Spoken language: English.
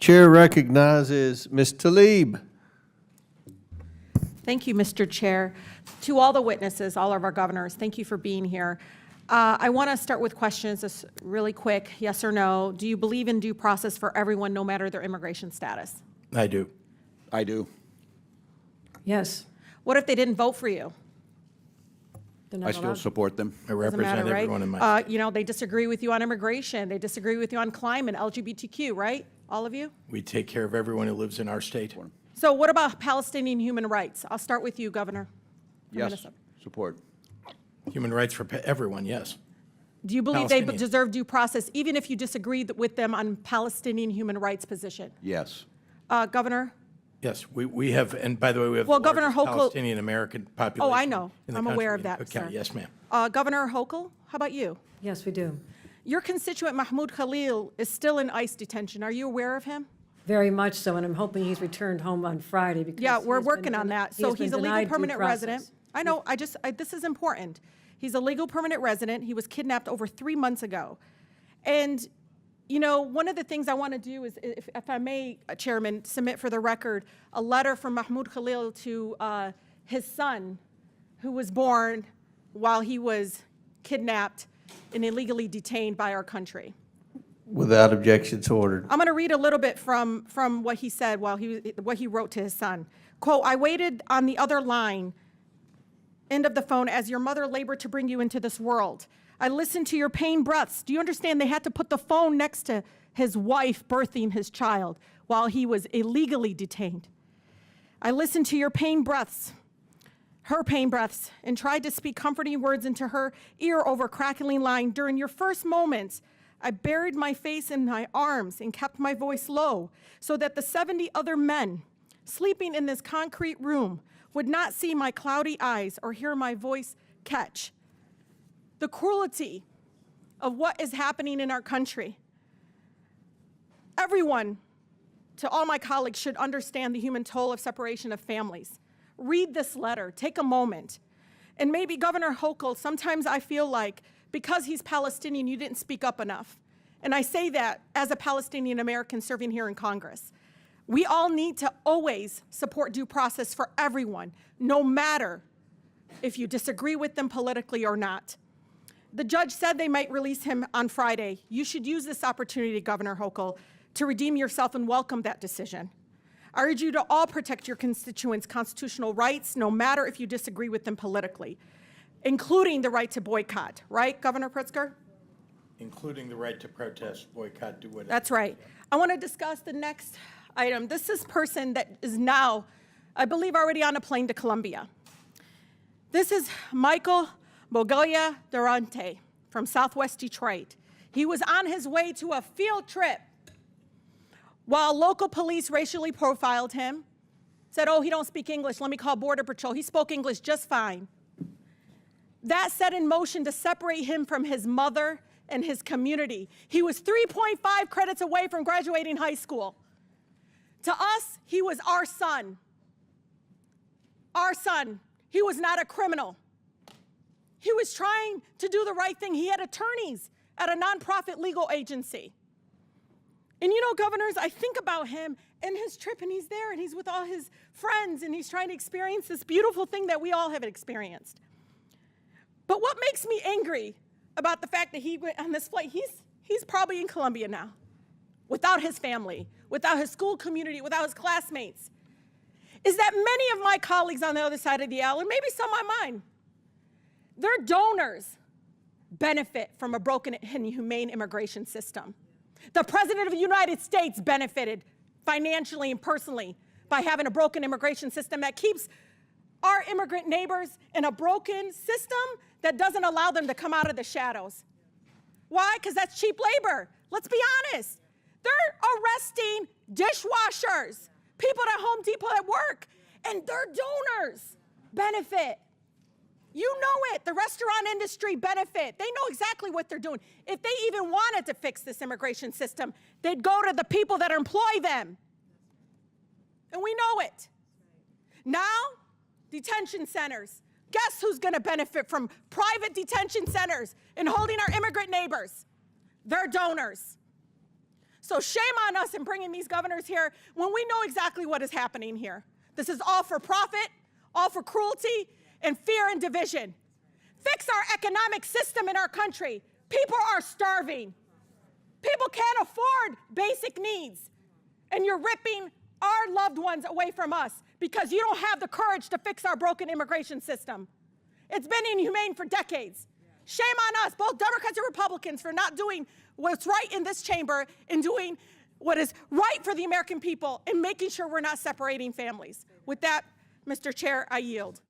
Chair recognizes Ms. Tlaib. Thank you, Mr. Chair. To all the witnesses, all of our governors, thank you for being here. I want to start with questions, just really quick, yes or no. Do you believe in due process for everyone, no matter their immigration status? I do. I do. Yes. What if they didn't vote for you? They're not I still allowed. support them. I Doesn't represent matter, right? everyone in my state. You know, they disagree with you on immigration. They disagree with you on climate, LGBTQ, right? All of you? We take care of everyone who lives in our state. So what about Palestinian human rights? I'll start with you, Governor. from Yes, Minnesota. support. Human rights for everyone, yes. Do you believe they Palestinian. deserve due process, even if you disagree with them on Palestinian human rights position? Yes. Governor? Yes, we have, and by the way, we have Well, the Governor largest Hochul- Palestinian American population. Oh, I know. in the I'm aware country. of that, Okay, sir. yes, ma'am. Governor Hochul, how about you? Yes, we do. Your constituent Mahmoud Khalil is still in ICE detention. Are you aware of him? Very much so, and I'm hoping he's returned home on Friday because Yeah, he we're has been working on den- that. he So has been he's a legal denied due permanent resident. process. I know, this is important. He's a legal permanent resident. He was kidnapped over 3 months ago. And, you know, one of the things I want to do is, if I may, Chairman, submit for the record a letter from Mahmoud Khalil to his son, who was born while he was kidnapped and illegally detained by our country. Without objections ordered. I'm going to read a little bit from what he said while what he wrote to his son. Quote, I waited on the other line, end of the phone, as your mother labored to bring you into this world. I listened to your pain breaths. Do you understand they had to put the phone next to his wife birthing his child while he was illegally detained? I listened to your pain breaths, her pain breaths, and tried to speak comforting words into her ear over crackling line. During your first moments, I buried my face in my arms and kept my voice low so that the 70 other men sleeping in this concrete room would not see my cloudy eyes or hear my voice catch. The cruelty of what is happening in our country. Everyone, to all my colleagues, should understand the human toll of separation of families. Read this letter, take a moment. And maybe Governor Hochul, sometimes I feel like because he's Palestinian, you didn't speak up enough. And I say that as a Palestinian American serving here in Congress. We all need to always support due process for everyone, no matter if you disagree with them politically or not. The judge said they might release him on Friday. You should use this opportunity, Governor Hochul, to redeem yourself and welcome that decision. I urge you to all protect your constituents' constitutional rights, no matter if you disagree with them politically, including the right to boycott, right, Governor Pritzker? Including the right to protest, boycott, do whatever. That's right. I want to discuss the next item. This is a person that is now, I believe, already on a plane to Colombia. This is Michael Bogoya Durante from Southwest Detroit. He was on his way to a field trip while local police racially profiled him, said, oh, he don't speak English, let me call Border Patrol. He spoke English just fine. That set in motion to separate him from his mother and his community. He was 3.5 credits away from graduating high school. To us, he was our son. Our son. He was not a criminal. He was trying to do the right thing. He had attorneys at a nonprofit legal agency. And you know, governors, I think about him and his trip, and he's there, and he's with all his friends, and he's trying to experience this beautiful thing that we all have experienced. But what makes me angry about the fact that he went on this flight, he's probably in Colombia now, without his family, without his school community, without his classmates, is that many of my colleagues on the other side of the aisle, and maybe some on mine, their donors benefit from a broken and inhumane immigration system. The President of the United States benefited financially and personally by having a broken immigration system that keeps our immigrant neighbors in a broken system that doesn't allow them to come out of the shadows. Why? Because that's cheap labor. Let's be honest. They're arresting dishwashers, people at Home Depot at work, and their donors benefit. You know it. The restaurant industry benefit. They know exactly what they're doing. If they even wanted to fix this immigration system, they'd go to the people that employ them. And we know it. Now, detention centers. Guess who's going to benefit from private detention centers and holding our immigrant neighbors? Their donors. So shame on us in bringing these governors here when we know exactly what is happening here. This is all for profit, all for cruelty, and fear and division. Fix our economic system in our country. People are starving. People can't afford basic needs. And you're ripping our loved ones away from us because you don't have the courage to fix our broken immigration system. It's been inhumane for decades. Shame on us, both Democrats and Republicans, for not doing what's right in this chamber and doing what is right for the American people and making sure we're not separating families. With that, Mr. Chair, I yield.